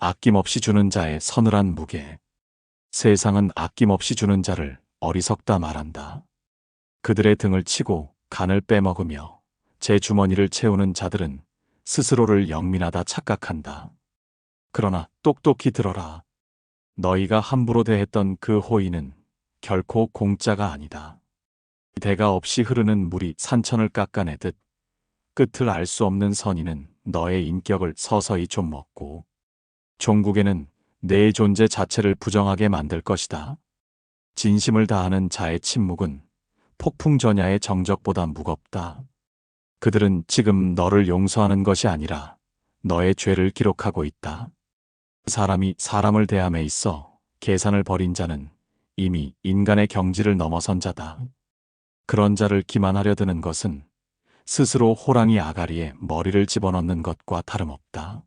아낌없이 주는 자의 서늘한 무게. 세상은 아낌없이 주는 자를 어리석다 말한다. 그들의 등을 치고 간을 빼먹으며 제 주머니를 채우는 자들은 스스로를 영민하다 착각한다. 그러나 똑똑히 들어라. 너희가 함부로 대했던 그 호의는 결코 공짜가 아니다. 대가 없이 흐르는 물이 산천을 깎아내듯 끝을 알 수 없는 선의는 너의 인격을 서서히 좀먹고 종국에는 내 존재 자체를 부정하게 만들 것이다. 진심을 다하는 자의 침묵은 폭풍전야의 정적보다 무겁다. 그들은 지금 너를 용서하는 것이 아니라 너의 죄를 기록하고 있다. 사람이 사람을 대함에 있어 계산을 버린 자는 이미 인간의 경지를 넘어선 자다. 그런 자를 기만하려 드는 것은 스스로 호랑이 아가리에 머리를 집어넣는 것과 다름없다.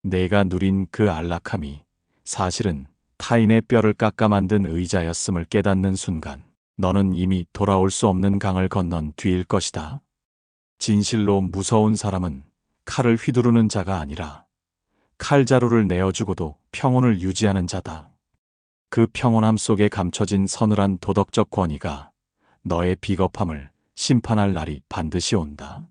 내가 누린 그 안락함이 사실은 타인의 뼈를 깎아 만든 의자였음을 깨닫는 순간 너는 이미 돌아올 수 없는 강을 건넌 뒤일 것이다. 진실로 무서운 사람은 칼을 휘두르는 자가 아니라 칼자루를 내어주고도 평온을 유지하는 자다. 그 평온함 속에 감춰진 서늘한 도덕적 권위가 너의 비겁함을 심판할 날이 반드시 온다.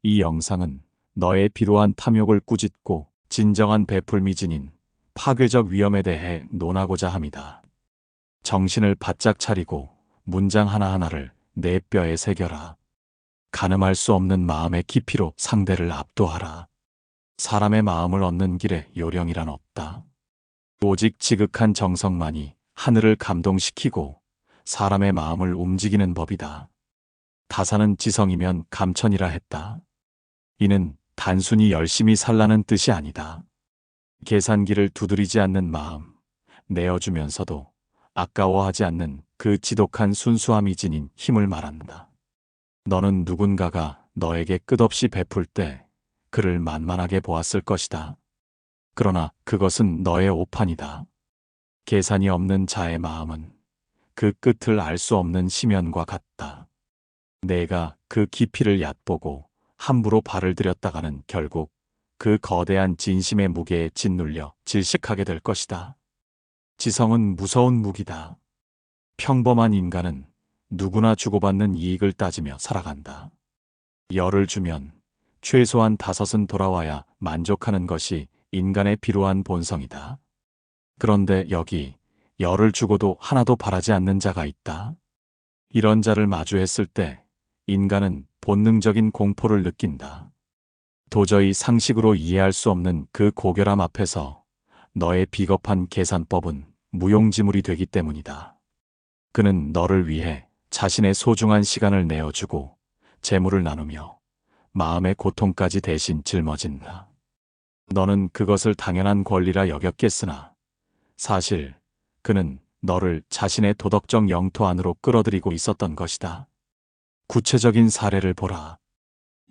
이 영상은 너의 비로한 탐욕을 꾸짖고 진정한 베풀미 지닌 파괴적 위험에 대해 논하고자 합니다. 정신을 바짝 차리고 문장 하나하나를 내 뼈에 새겨라. 가늠할 수 없는 마음의 깊이로 상대를 압도하라. 사람의 마음을 얻는 길에 요령이란 없다. 오직 지극한 정성만이 하늘을 감동시키고 사람의 마음을 움직이는 법이다. 다사는 지성이면 감천이라 했다. 이는 단순히 열심히 살라는 뜻이 아니다. 계산기를 두드리지 않는 마음, 내어주면서도 아까워하지 않는 그 지독한 순수함이 지닌 힘을 말한다. 너는 누군가가 너에게 끝없이 베풀 때 그를 만만하게 보았을 것이다. 그러나 그것은 너의 오판이다. 계산이 없는 자의 마음은 그 끝을 알 수 없는 심연과 같다. 내가 그 깊이를 얕보고 함부로 발을 들였다가는 결국 그 거대한 진심의 무게에 짓눌려 질식하게 될 것이다. 지성은 무서운 무기다. 평범한 인간은 누구나 주고받는 이익을 따지며 살아간다. 열을 주면 최소한 5은 돌아와야 만족하는 것이 인간의 비루한 본성이다. 그런데 여기 열을 주고도 하나도 바라지 않는 자가 있다. 이런 자를 마주했을 때 인간은 본능적인 공포를 느낀다. 도저히 상식으로 이해할 수 없는 그 고결함 앞에서 너의 비겁한 계산법은 무용지물이 되기 때문이다. 그는 너를 위해 자신의 소중한 시간을 내어주고 재물을 나누며 마음의 고통까지 대신 짊어진다. 너는 그것을 당연한 권리라 여겼겠으나 사실 그는 너를 자신의 도덕적 영토 안으로 끌어들이고 있었던 것이다. 구체적인 사례를 보라.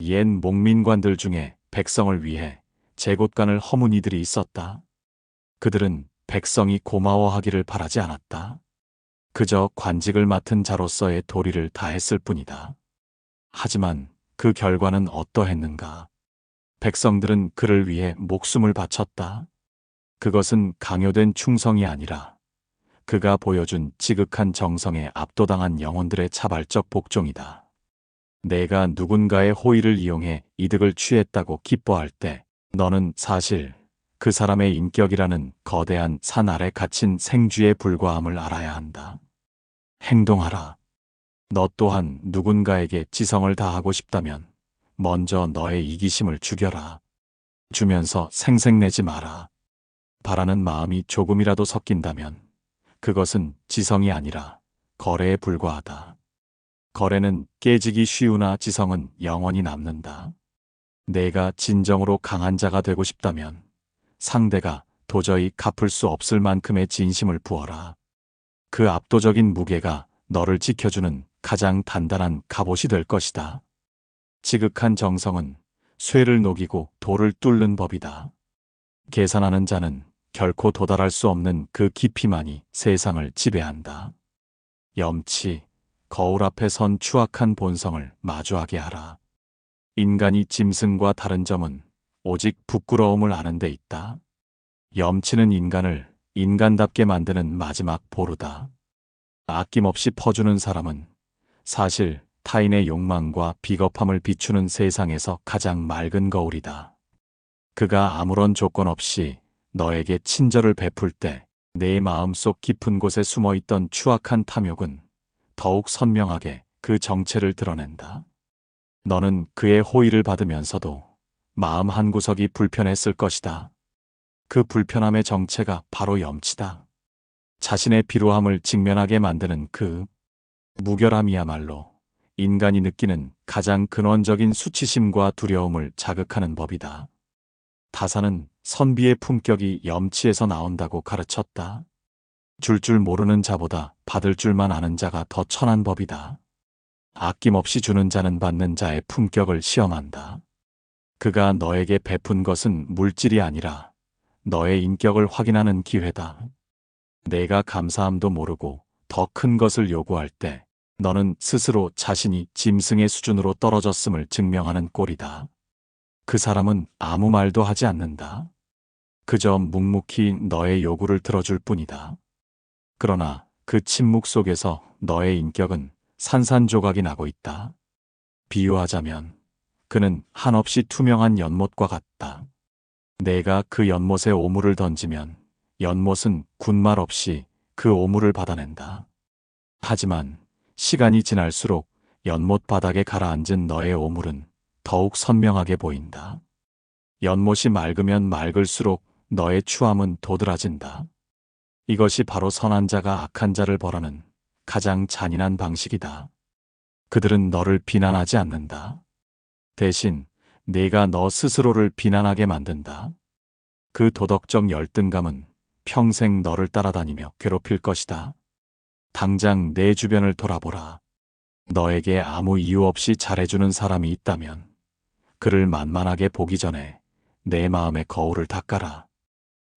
옛 목민관들 중에 백성을 위해 제곶간을 허문 이들이 있었다. 그들은 백성이 고마워하기를 바라지 않았다. 그저 관직을 맡은 자로서의 도리를 다했을 뿐이다. 하지만 그 결과는 어떠했는가? 백성들은 그를 위해 목숨을 바쳤다. 그것은 강요된 충성이 아니라 그가 보여준 지극한 정성에 압도당한 영혼들의 차발적 복종이다. 내가 누군가의 호의를 이용해 이득을 취했다고 기뻐할 때 너는 사실 그 사람의 인격이라는 거대한 산 아래 갇힌 생쥐에 불과함을 알아야 한다. 행동하라. 너 또한 누군가에게 지성을 다하고 싶다면 먼저 너의 이기심을 죽여라. 주면서 생색내지 마라. 바라는 마음이 조금이라도 섞인다면 그것은 지성이 아니라 거래에 불과하다. 거래는 깨지기 쉬우나 지성은 영원히 남는다. 내가 진정으로 강한 자가 되고 싶다면 상대가 도저히 갚을 수 없을 만큼의 진심을 부어라. 그 압도적인 무게가 너를 지켜주는 가장 단단한 갑옷이 될 것이다. 지극한 정성은 쇠를 녹이고 돌을 뚫는 법이다. 계산하는 자는 결코 도달할 수 없는 그 깊이만이 세상을 지배한다. 염치, 거울 앞에 선 추악한 본성을 마주하게 하라. 인간이 짐승과 다른 점은 오직 부끄러움을 아는 데 있다. 염치는 인간을 인간답게 만드는 마지막 보루다. 아낌없이 퍼주는 사람은 사실 타인의 욕망과 비겁함을 비추는 세상에서 가장 맑은 거울이다. 그가 아무런 조건 없이 너에게 친절을 베풀 때 내 마음속 깊은 곳에 숨어있던 추악한 탐욕은 더욱 선명하게 그 정체를 드러낸다. 너는 그의 호의를 받으면서도 마음 한구석이 불편했을 것이다. 그 불편함의 정체가 바로 염치다. 자신의 비루함을 직면하게 만드는 그 무결함이야말로 인간이 느끼는 가장 근원적인 수치심과 두려움을 자극하는 법이다. 다사는 선비의 품격이 염치에서 나온다고 가르쳤다. 줄 줄 모르는 자보다 받을 줄만 아는 자가 더 천한 법이다. 아낌없이 주는 자는 받는 자의 품격을 시험한다. 그가 너에게 베푼 것은 물질이 아니라 너의 인격을 확인하는 기회다. 내가 감사함도 모르고 더 큰 것을 요구할 때 너는 스스로 자신이 짐승의 수준으로 떨어졌음을 증명하는 꼴이다. 그 사람은 아무 말도 하지 않는다. 그저 묵묵히 너의 요구를 들어줄 뿐이다. 그러나 그 침묵 속에서 너의 인격은 산산조각이 나고 있다. 비유하자면 그는 한없이 투명한 연못과 같다. 내가 그 연못에 오물을 던지면 연못은 군말 없이 그 오물을 받아낸다. 하지만 시간이 지날수록 연못 바닥에 가라앉은 너의 오물은 더욱 선명하게 보인다. 연못이 맑으면 맑을수록 너의 추함은 도드라진다. 이것이 바로 선한 자가 악한 자를 벌하는 가장 잔인한 방식이다. 그들은 너를 비난하지 않는다. 대신 네가 너 스스로를 비난하게 만든다. 그 도덕적 열등감은 평생 너를 따라다니며 괴롭힐 것이다. 당장 내 주변을 돌아보라. 너에게 아무 이유 없이 잘해주는 사람이 있다면 그를 만만하게 보기 전에 내 마음의 거울을 닦아라.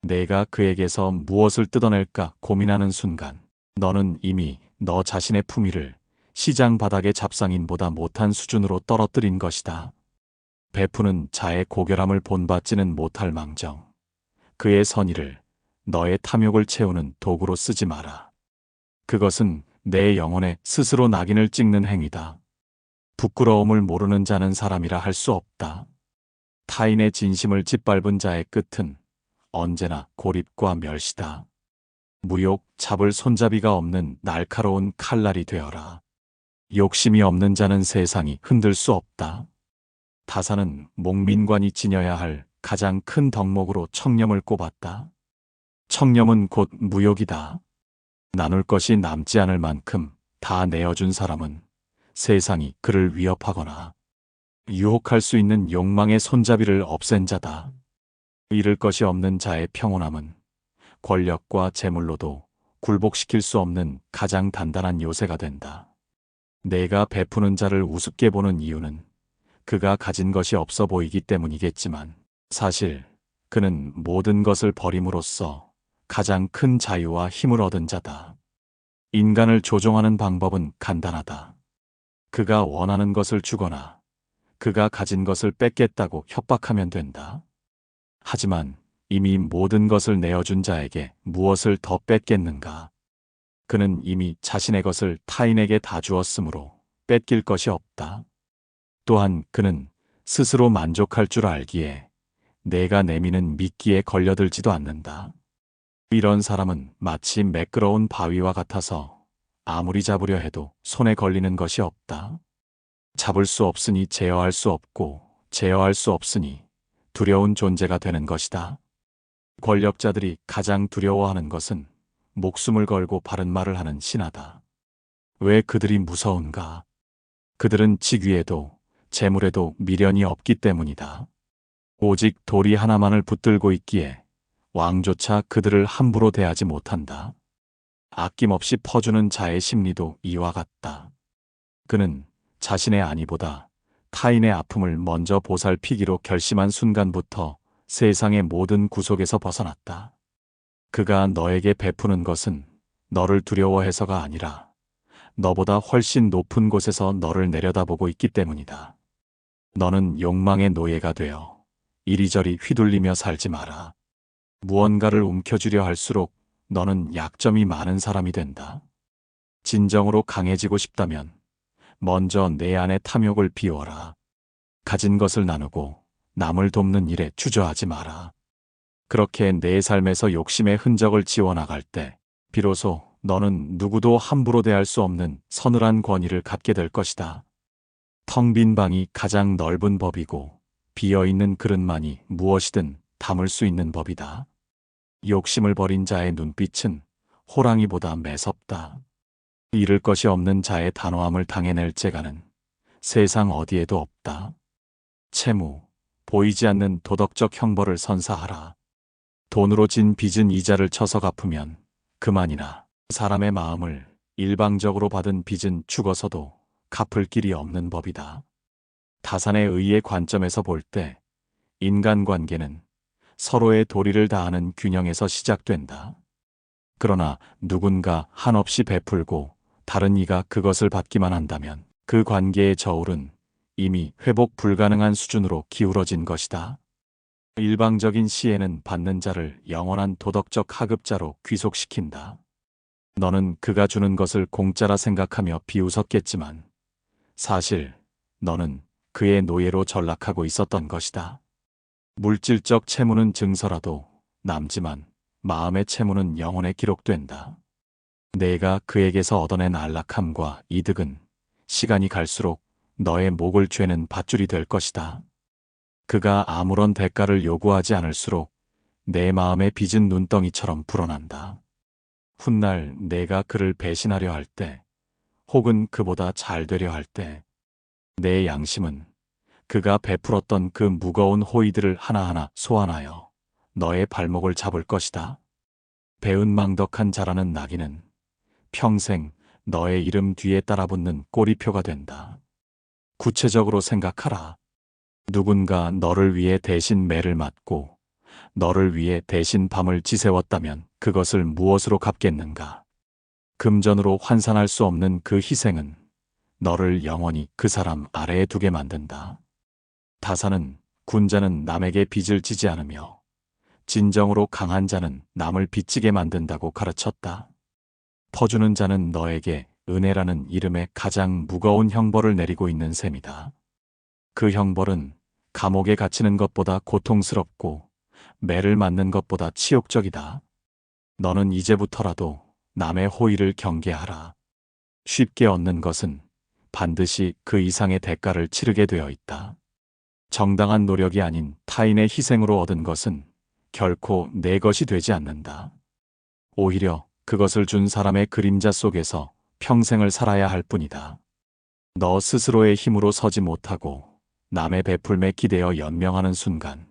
내가 그에게서 무엇을 뜯어낼까 고민하는 순간 너는 이미 너 자신의 품위를 시장 바닥의 잡상인보다 못한 수준으로 떨어뜨린 것이다. 베푸는 자의 고결함을 본받지는 못할 망정 그의 선의를 너의 탐욕을 채우는 도구로 쓰지 마라. 그것은 내 영혼에 스스로 낙인을 찍는 행위다. 부끄러움을 모르는 자는 사람이라 할 수 없다. 타인의 진심을 짓밟은 자의 끝은 언제나 고립과 멸시다. 무욕 잡을 손잡이가 없는 날카로운 칼날이 되어라. 욕심이 없는 자는 세상이 흔들 수 없다. 다사는 목민관이 지녀야 할 가장 큰 덕목으로 청렴을 꼽았다. 청렴은 곧 무욕이다. 나눌 것이 남지 않을 만큼 다 내어준 사람은 세상이 그를 위협하거나 유혹할 수 있는 욕망의 손잡이를 없앤 자다. 잃을 것이 없는 자의 평온함은 권력과 재물로도 굴복시킬 수 없는 가장 단단한 요새가 된다. 내가 베푸는 자를 우습게 보는 이유는 그가 가진 것이 없어 보이기 때문이겠지만 사실 그는 모든 것을 버림으로써 가장 큰 자유와 힘을 얻은 자다. 인간을 조종하는 방법은 간단하다. 그가 원하는 것을 주거나 그가 가진 것을 뺏겠다고 협박하면 된다. 하지만 이미 모든 것을 내어준 자에게 무엇을 더 뺏겠는가? 그는 이미 자신의 것을 타인에게 다 주었으므로 뺏길 것이 없다. 또한 그는 스스로 만족할 줄 알기에 내가 내미는 미끼에 걸려들지도 않는다. 이런 사람은 마치 매끄러운 바위와 같아서 아무리 잡으려 해도 손에 걸리는 것이 없다. 잡을 수 없으니 제어할 수 없고 제어할 수 없으니 두려운 존재가 되는 것이다. 권력자들이 가장 두려워하는 것은 목숨을 걸고 바른 말을 하는 신하다. 왜 그들이 무서운가? 그들은 직위에도 재물에도 미련이 없기 때문이다. 오직 도리 하나만을 붙들고 있기에 왕조차 그들을 함부로 대하지 못한다. 아낌없이 퍼주는 자의 심리도 이와 같다. 그는 자신의 안위보다 타인의 아픔을 먼저 보살피기로 결심한 순간부터 세상의 모든 구속에서 벗어났다. 그가 너에게 베푸는 것은 너를 두려워해서가 아니라 너보다 훨씬 높은 곳에서 너를 내려다보고 있기 때문이다. 너는 욕망의 노예가 되어 이리저리 휘둘리며 살지 마라. 무언가를 움켜쥐려 할수록 너는 약점이 많은 사람이 된다. 진정으로 강해지고 싶다면 먼저 내 안의 탐욕을 비워라. 가진 것을 나누고 남을 돕는 일에 주저하지 마라. 그렇게 내 삶에서 욕심의 흔적을 지워나갈 때 비로소 너는 누구도 함부로 대할 수 없는 서늘한 권위를 갖게 될 것이다. 텅 빈 방이 가장 넓은 법이고 비어있는 그릇만이 무엇이든 담을 수 있는 법이다. 욕심을 버린 자의 눈빛은 호랑이보다 매섭다. 잃을 것이 없는 자의 단호함을 당해낼 재간은 세상 어디에도 없다. 채무, 보이지 않는 도덕적 형벌을 선사하라. 돈으로 진 빚은 이자를 쳐서 갚으면 그만이나 사람의 마음을 일방적으로 받은 빚은 죽어서도 갚을 길이 없는 법이다. 다산의 의의 관점에서 볼 때 인간관계는 서로의 도리를 다하는 균형에서 시작된다. 그러나 누군가 한없이 베풀고 다른 이가 그것을 받기만 한다면 그 관계의 저울은 이미 회복 불가능한 수준으로 기울어진 것이다. 일방적인 시혜는 받는 자를 영원한 도덕적 하급자로 귀속시킨다. 너는 그가 주는 것을 공짜라 생각하며 비웃었겠지만 사실 너는 그의 노예로 전락하고 있었던 것이다. 물질적 채무는 증서라도 남지만 마음의 채무는 영혼에 기록된다. 내가 그에게서 얻어낸 안락함과 이득은 시간이 갈수록 너의 목을 죄는 밧줄이 될 것이다. 그가 아무런 대가를 요구하지 않을수록 내 마음의 빚은 눈덩이처럼 불어난다. 훗날 내가 그를 배신하려 할 때, 혹은 그보다 잘 되려 할 때, 내 양심은 그가 베풀었던 그 무거운 호의들을 하나하나 소환하여 너의 발목을 잡을 것이다. 배은망덕한 자라는 나귀는 평생 너의 이름 뒤에 따라붙는 꼬리표가 된다. 구체적으로 생각하라. 누군가 너를 위해 대신 매를 맞고 너를 위해 대신 밤을 지새웠다면 그것을 무엇으로 갚겠는가? 금전으로 환산할 수 없는 그 희생은 너를 영원히 그 사람 아래에 두게 만든다. 다산은 군자는 남에게 빚을 지지 않으며 진정으로 강한 자는 남을 빚지게 만든다고 가르쳤다. 퍼주는 자는 너에게 은혜라는 이름의 가장 무거운 형벌을 내리고 있는 셈이다. 그 형벌은 감옥에 갇히는 것보다 고통스럽고 매를 맞는 것보다 치욕적이다. 너는 이제부터라도 남의 호의를 경계하라. 쉽게 얻는 것은 반드시 그 이상의 대가를 치르게 되어 있다. 정당한 노력이 아닌 타인의 희생으로 얻은 것은 결코 내 것이 되지 않는다. 오히려 그것을 준 사람의 그림자 속에서 평생을 살아야 할 뿐이다. 너 스스로의 힘으로 서지 못하고 남의 베풀매 기대어 연명하는 순간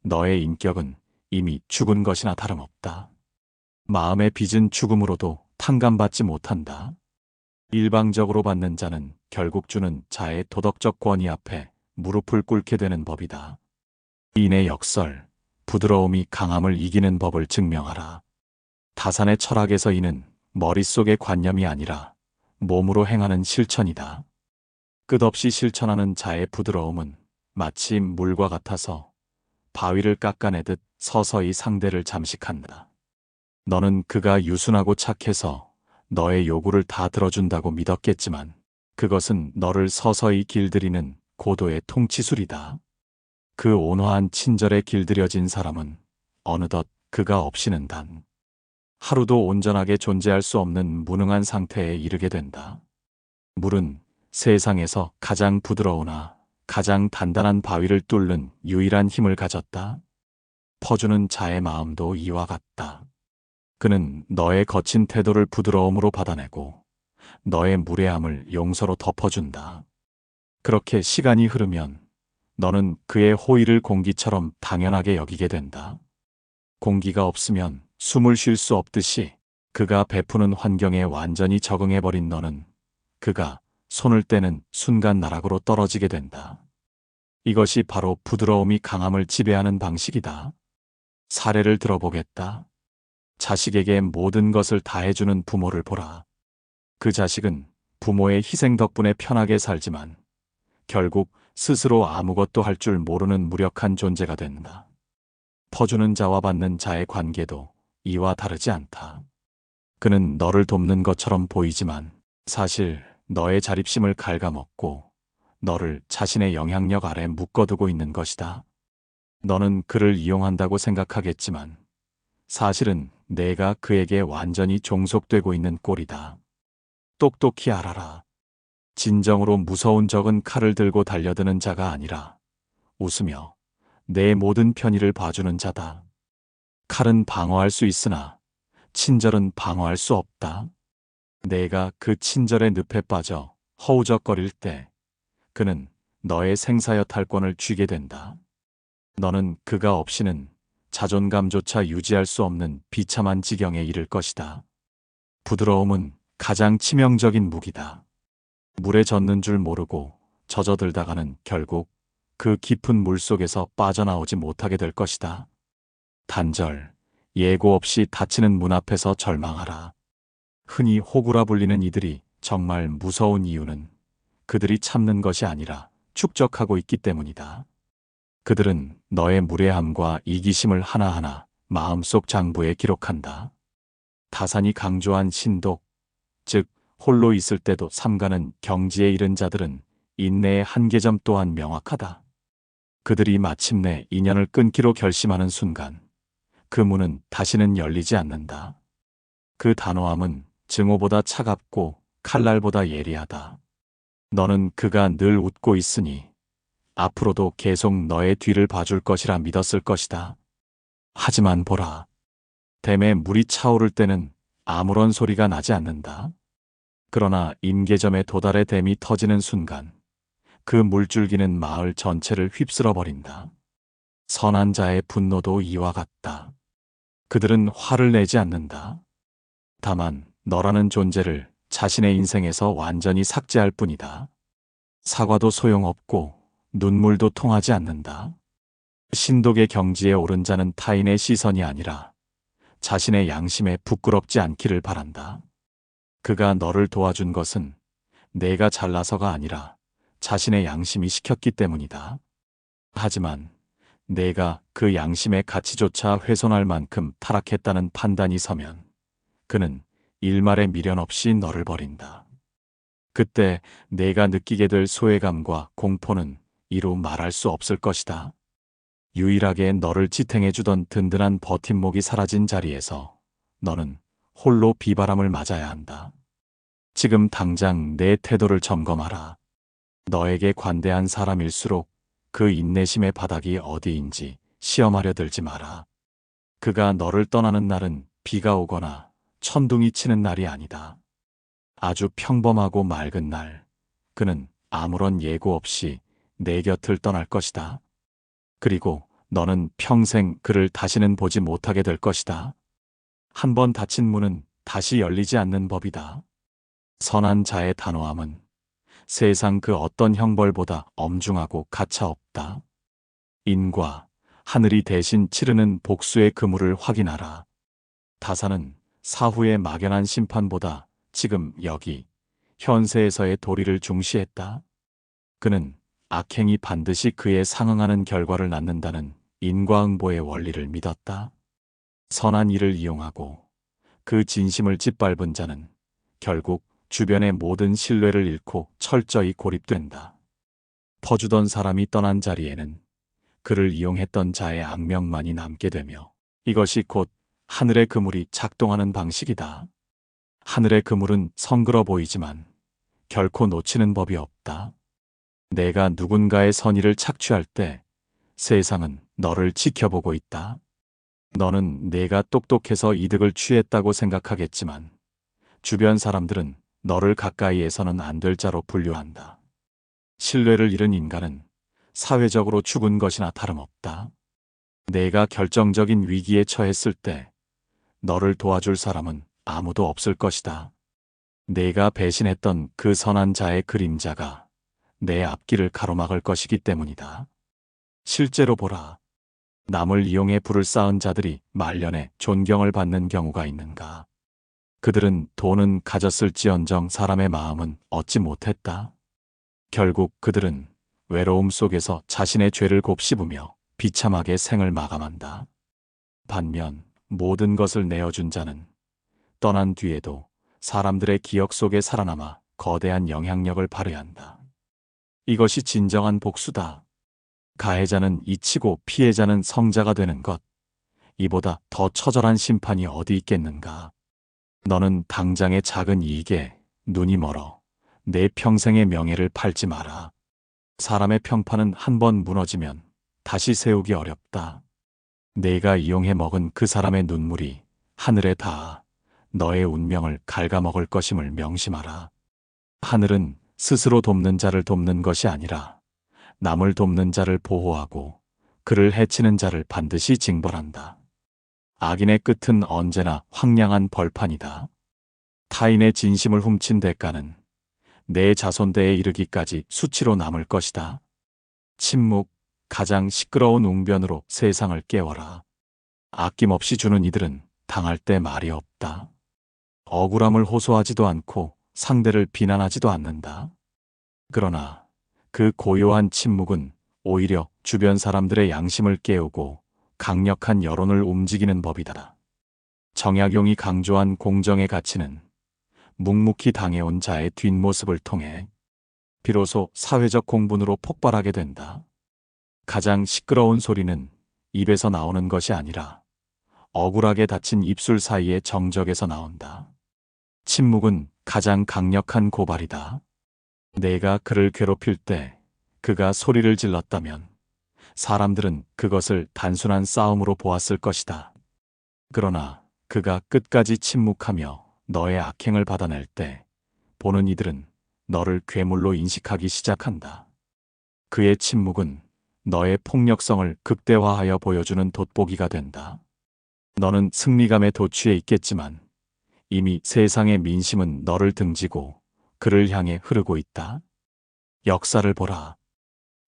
너의 인격은 이미 죽은 것이나 다름없다. 마음의 빚은 죽음으로도 탕감받지 못한다. 일방적으로 받는 자는 결국 주는 자의 도덕적 권위 앞에 무릎을 꿇게 되는 법이다. 인의 역설, 부드러움이 강함을 이기는 법을 증명하라. 다산의 철학에서 이는 머릿속의 관념이 아니라 몸으로 행하는 실천이다. 끝없이 실천하는 자의 부드러움은 마치 물과 같아서 바위를 깎아내듯 서서히 상대를 잠식한다. 너는 그가 유순하고 착해서 너의 요구를 다 들어준다고 믿었겠지만 그것은 너를 서서히 길들이는 고도의 통치술이다. 그 온화한 친절에 길들여진 사람은 어느덧 그가 없이는 단 하루도 온전하게 존재할 수 없는 무능한 상태에 이르게 된다. 물은 세상에서 가장 부드러우나 가장 단단한 바위를 뚫는 유일한 힘을 가졌다. 퍼주는 자의 마음도 이와 같다. 그는 너의 거친 태도를 부드러움으로 받아내고 너의 무례함을 용서로 덮어준다. 그렇게 시간이 흐르면 너는 그의 호의를 공기처럼 당연하게 여기게 된다. 공기가 없으면 숨을 쉴 수 없듯이 그가 베푸는 환경에 완전히 적응해버린 너는 그가 손을 떼는 순간 나락으로 떨어지게 된다. 이것이 바로 부드러움이 강함을 지배하는 방식이다. 사례를 들어보겠다. 자식에게 모든 것을 다해주는 부모를 보라. 그 자식은 부모의 희생 덕분에 편하게 살지만 결국 스스로 아무것도 할 줄 모르는 무력한 존재가 된다. 퍼주는 자와 받는 자의 관계도 이와 다르지 않다. 그는 너를 돕는 것처럼 보이지만 사실 너의 자립심을 갉아먹고 너를 자신의 영향력 아래 묶어두고 있는 것이다. 너는 그를 이용한다고 생각하겠지만 사실은 내가 그에게 완전히 종속되고 있는 꼴이다. 똑똑히 알아라. 진정으로 무서운 적은 칼을 들고 달려드는 자가 아니라 웃으며 내 모든 편의를 봐주는 자다. 칼은 방어할 수 있으나 친절은 방어할 수 없다. 내가 그 친절의 늪에 빠져 허우적거릴 때 그는 너의 생사여탈권을 쥐게 된다. 너는 그가 없이는 자존감조차 유지할 수 없는 비참한 지경에 이를 것이다. 부드러움은 가장 치명적인 무기다. 물에 젖는 줄 모르고 젖어들다가는 결국 그 깊은 물 속에서 빠져나오지 못하게 될 것이다. 단절, 예고 없이 닫히는 문 앞에서 절망하라. 흔히 호구라 불리는 이들이 정말 무서운 이유는 그들이 참는 것이 아니라 축적하고 있기 때문이다. 그들은 너의 무례함과 이기심을 하나하나 마음속 장부에 기록한다. 다산이 강조한 신독, 즉 홀로 있을 때도 삼가는 경지에 이른 자들은 인내의 한계점 또한 명확하다. 그들이 마침내 인연을 끊기로 결심하는 순간 그 문은 다시는 열리지 않는다. 그 단호함은 증오보다 차갑고 칼날보다 예리하다. 너는 그가 늘 웃고 있으니 앞으로도 계속 너의 뒤를 봐줄 것이라 믿었을 것이다. 하지만 보라. 댐에 물이 차오를 때는 아무런 소리가 나지 않는다. 그러나 임계점에 도달해 댐이 터지는 순간 그 물줄기는 마을 전체를 휩쓸어 버린다. 선한 자의 분노도 이와 같다. 그들은 화를 내지 않는다. 다만 너라는 존재를 자신의 인생에서 완전히 삭제할 뿐이다. 사과도 소용없고 눈물도 통하지 않는다. 신독의 경지에 오른 자는 타인의 시선이 아니라 자신의 양심에 부끄럽지 않기를 바란다. 그가 너를 도와준 것은 내가 잘나서가 아니라 자신의 양심이 시켰기 때문이다. 하지만 내가 그 양심의 가치조차 훼손할 만큼 타락했다는 판단이 서면 그는 일말의 미련 없이 너를 버린다. 그때 내가 느끼게 될 소외감과 공포는 이루 말할 수 없을 것이다. 유일하게 너를 지탱해주던 든든한 버팀목이 사라진 자리에서 너는 홀로 비바람을 맞아야 한다. 지금 당장 내 태도를 점검하라. 너에게 관대한 사람일수록 그 인내심의 바닥이 어디인지 시험하려 들지 마라. 그가 너를 떠나는 날은 비가 오거나 천둥이 치는 날이 아니다. 아주 평범하고 맑은 날, 그는 아무런 예고 없이 내 곁을 떠날 것이다. 그리고 너는 평생 그를 다시는 보지 못하게 될 것이다. 한 번 닫힌 문은 다시 열리지 않는 법이다. 선한 자의 단호함은 세상 그 어떤 형벌보다 엄중하고 가차없다. 인과 하늘이 대신 치르는 복수의 그물을 확인하라. 다산은 사후의 막연한 심판보다 지금 여기 현세에서의 도리를 중시했다. 그는 악행이 반드시 그에 상응하는 결과를 낳는다는 인과응보의 원리를 믿었다. 선한 일을 이용하고 그 진심을 짓밟은 자는 결국 주변의 모든 신뢰를 잃고 철저히 고립된다. 퍼주던 사람이 떠난 자리에는 그를 이용했던 자의 악명만이 남게 되며 이것이 곧 하늘의 그물이 작동하는 방식이다. 하늘의 그물은 성그러 보이지만 결코 놓치는 법이 없다. 내가 누군가의 선의를 착취할 때 세상은 너를 지켜보고 있다. 너는 내가 똑똑해서 이득을 취했다고 생각하겠지만 주변 사람들은 너를 가까이에서는 안 될 자로 분류한다. 신뢰를 잃은 인간은 사회적으로 죽은 것이나 다름없다. 내가 결정적인 위기에 처했을 때 너를 도와줄 사람은 아무도 없을 것이다. 내가 배신했던 그 선한 자의 그림자가 내 앞길을 가로막을 것이기 때문이다. 실제로 보라. 남을 이용해 불을 쌓은 자들이 말년에 존경을 받는 경우가 있는가? 그들은 돈은 가졌을지언정 사람의 마음은 얻지 못했다. 결국 그들은 외로움 속에서 자신의 죄를 곱씹으며 비참하게 생을 마감한다. 반면 모든 것을 내어준 자는 떠난 뒤에도 사람들의 기억 속에 살아남아 거대한 영향력을 발휘한다. 이것이 진정한 복수다. 가해자는 잊히고 피해자는 성자가 되는 것. 이보다 더 처절한 심판이 어디 있겠는가. 너는 당장의 작은 이익에 눈이 멀어 내 평생의 명예를 팔지 마라. 사람의 평판은 한 번 무너지면 다시 세우기 어렵다. 내가 이용해 먹은 그 사람의 눈물이 하늘에 닿아 너의 운명을 갉아먹을 것임을 명심하라. 하늘은 스스로 돕는 자를 돕는 것이 아니라 남을 돕는 자를 보호하고 그를 해치는 자를 반드시 징벌한다. 악인의 끝은 언제나 황량한 벌판이다. 타인의 진심을 훔친 대가는 내 자손대에 이르기까지 수치로 남을 것이다. 침묵, 가장 시끄러운 웅변으로 세상을 깨워라. 아낌없이 주는 이들은 당할 때 말이 없다. 억울함을 호소하지도 않고 상대를 비난하지도 않는다. 그러나 그 고요한 침묵은 오히려 주변 사람들의 양심을 깨우고 강력한 여론을 움직이는 법이다. 정약용이 강조한 공정의 가치는 묵묵히 당해온 자의 뒷모습을 통해 비로소 사회적 공분으로 폭발하게 된다. 가장 시끄러운 소리는 입에서 나오는 것이 아니라 억울하게 닫힌 입술 사이의 정적에서 나온다. 침묵은 가장 강력한 고발이다. 내가 그를 괴롭힐 때 그가 소리를 질렀다면 사람들은 그것을 단순한 싸움으로 보았을 것이다. 그러나 그가 끝까지 침묵하며 너의 악행을 받아낼 때 보는 이들은 너를 괴물로 인식하기 시작한다. 그의 침묵은 너의 폭력성을 극대화하여 보여주는 돋보기가 된다. 너는 승리감에 도취해 있겠지만 이미 세상의 민심은 너를 등지고 그를 향해 흐르고 있다. 역사를 보라.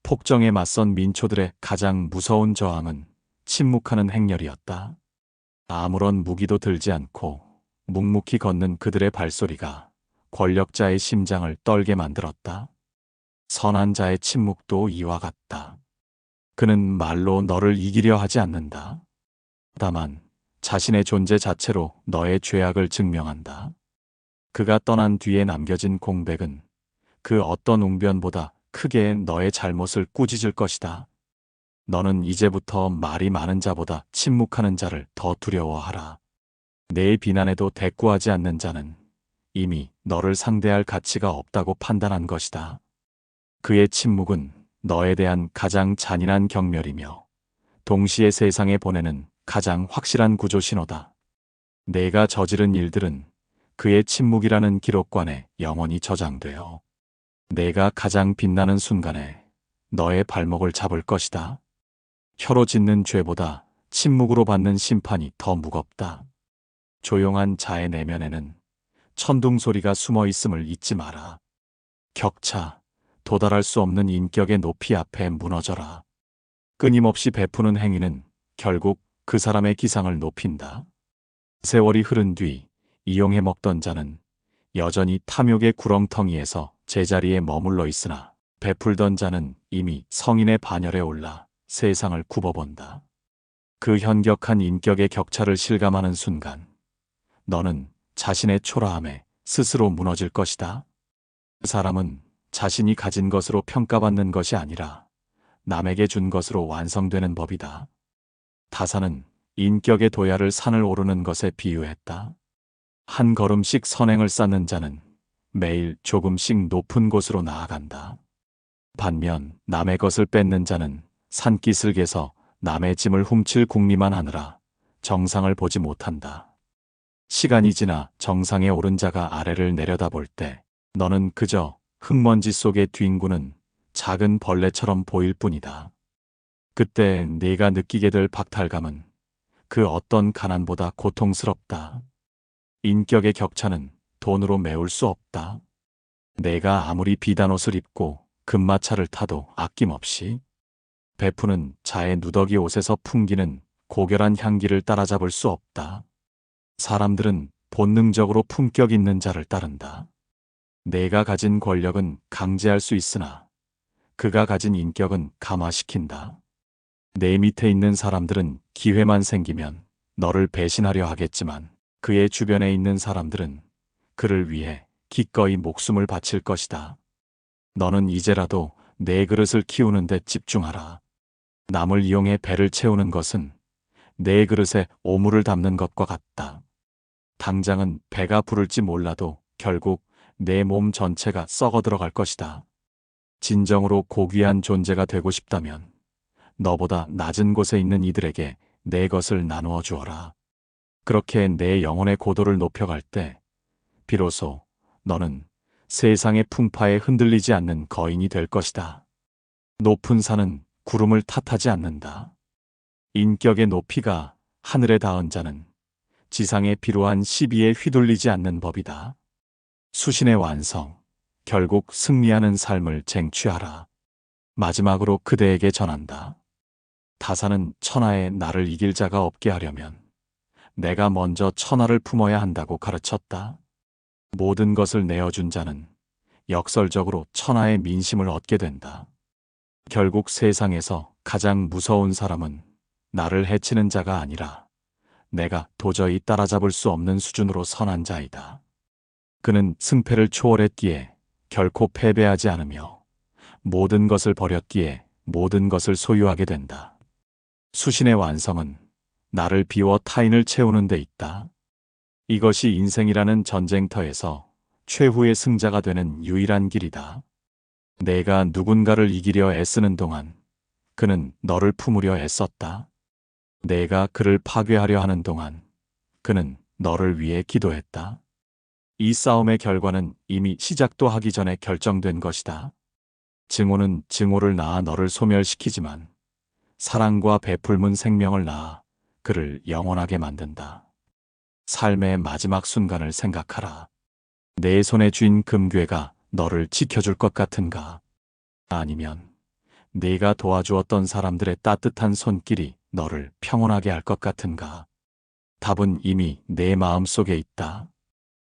폭정에 맞선 민초들의 가장 무서운 저항은 침묵하는 행렬이었다. 아무런 무기도 들지 않고 묵묵히 걷는 그들의 발소리가 권력자의 심장을 떨게 만들었다. 선한 자의 침묵도 이와 같다. 그는 말로 너를 이기려 하지 않는다. 다만 자신의 존재 자체로 너의 죄악을 증명한다. 그가 떠난 뒤에 남겨진 공백은 그 어떤 웅변보다 크게 너의 잘못을 꾸짖을 것이다. 너는 이제부터 말이 많은 자보다 침묵하는 자를 더 두려워하라. 내 비난에도 대꾸하지 않는 자는 이미 너를 상대할 가치가 없다고 판단한 것이다. 그의 침묵은 너에 대한 가장 잔인한 경멸이며 동시에 세상에 보내는 가장 확실한 구조 신호다. 내가 저지른 일들은 그의 침묵이라는 기록관에 영원히 저장되어 내가 가장 빛나는 순간에 너의 발목을 잡을 것이다. 혀로 짓는 죄보다 침묵으로 받는 심판이 더 무겁다. 조용한 자의 내면에는 천둥 소리가 숨어 있음을 잊지 마라. 격차, 도달할 수 없는 인격의 높이 앞에 무너져라. 끊임없이 베푸는 행위는 결국 그 사람의 기상을 높인다. 세월이 흐른 뒤 이용해 먹던 자는 여전히 탐욕의 구렁텅이에서 제자리에 머물러 있으나 베풀던 자는 이미 성인의 반열에 올라 세상을 굽어본다. 그 현격한 인격의 격차를 실감하는 순간 너는 자신의 초라함에 스스로 무너질 것이다. 그 사람은 자신이 가진 것으로 평가받는 것이 아니라 남에게 준 것으로 완성되는 법이다. 다사는 인격의 도야를 산을 오르는 것에 비유했다. 한 걸음씩 선행을 쌓는 자는 매일 조금씩 높은 곳으로 나아간다. 반면 남의 것을 뺏는 자는 산기슭에서 남의 짐을 훔칠 궁리만 하느라 정상을 보지 못한다. 시간이 지나 정상에 오른 자가 아래를 내려다볼 때 너는 그저 흙먼지 속에 뒹구는 작은 벌레처럼 보일 뿐이다. 그때 네가 느끼게 될 박탈감은 그 어떤 가난보다 고통스럽다. 인격의 격차는 돈으로 메울 수 없다. 내가 아무리 비단옷을 입고 금마차를 타도 아낌없이 베푸는 자의 누더기 옷에서 풍기는 고결한 향기를 따라잡을 수 없다. 사람들은 본능적으로 품격 있는 자를 따른다. 내가 가진 권력은 강제할 수 있으나 그가 가진 인격은 감화시킨다. 내 밑에 있는 사람들은 기회만 생기면 너를 배신하려 하겠지만 그의 주변에 있는 사람들은 그를 위해 기꺼이 목숨을 바칠 것이다. 너는 이제라도 내 그릇을 키우는 데 집중하라. 남을 이용해 배를 채우는 것은 내 그릇에 오물을 담는 것과 같다. 당장은 배가 부를지 몰라도 결국 내 몸 전체가 썩어 들어갈 것이다. 진정으로 고귀한 존재가 되고 싶다면 너보다 낮은 곳에 있는 이들에게 내 것을 나누어 주어라. 그렇게 내 영혼의 고도를 높여갈 때 비로소 너는 세상의 풍파에 흔들리지 않는 거인이 될 것이다. 높은 산은 구름을 탓하지 않는다. 인격의 높이가 하늘에 닿은 자는 지상에 비로한 시비에 휘둘리지 않는 법이다. 수신의 완성, 결국 승리하는 삶을 쟁취하라. 마지막으로 그대에게 전한다. 다사는 천하에 나를 이길 자가 없게 하려면 내가 먼저 천하를 품어야 한다고 가르쳤다. 모든 것을 내어준 자는 역설적으로 천하의 민심을 얻게 된다. 결국 세상에서 가장 무서운 사람은 나를 해치는 자가 아니라 내가 도저히 따라잡을 수 없는 수준으로 선한 자이다. 그는 승패를 초월했기에 결코 패배하지 않으며 모든 것을 버렸기에 모든 것을 소유하게 된다. 수신의 완성은 나를 비워 타인을 채우는 데 있다. 이것이 인생이라는 전쟁터에서 최후의 승자가 되는 유일한 길이다. 내가 누군가를 이기려 애쓰는 동안 그는 너를 품으려 애썼다. 내가 그를 파괴하려 하는 동안 그는 너를 위해 기도했다. 이 싸움의 결과는 이미 시작도 하기 전에 결정된 것이다. 증오는 증오를 낳아 너를 소멸시키지만 사랑과 베풀문 생명을 낳아 그를 영원하게 만든다. 삶의 마지막 순간을 생각하라. 내 손에 쥔 금괴가 너를 지켜줄 것 같은가? 아니면 네가 도와주었던 사람들의 따뜻한 손길이 너를 평온하게 할 것 같은가? 답은 이미 내 마음속에 있다.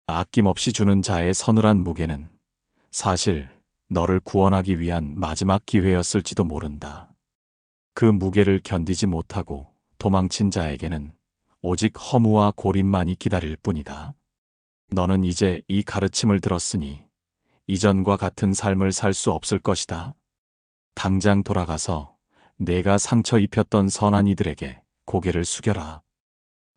아낌없이 주는 자의 서늘한 무게는 사실 너를 구원하기 위한 마지막 기회였을지도 모른다. 그 무게를 견디지 못하고 도망친 자에게는 오직 허무와 고립만이 기다릴 뿐이다. 너는 이제 이 가르침을 들었으니 이전과 같은 삶을 살 수 없을 것이다. 당장 돌아가서 내가 상처 입혔던 선한 이들에게 고개를 숙여라.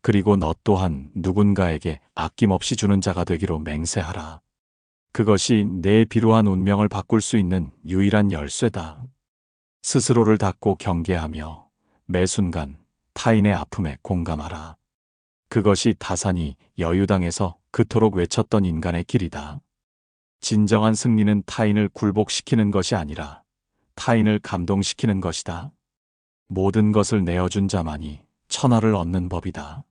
그리고 너 또한 누군가에게 아낌없이 주는 자가 되기로 맹세하라. 그것이 내 비루한 운명을 바꿀 수 있는 유일한 열쇠다. 스스로를 닫고 경계하며 매 순간 타인의 아픔에 공감하라. 그것이 다산이 여유당에서 그토록 외쳤던 인간의 길이다. 진정한 승리는 타인을 굴복시키는 것이 아니라 타인을 감동시키는 것이다. 모든 것을 내어준 자만이 천하를 얻는 법이다.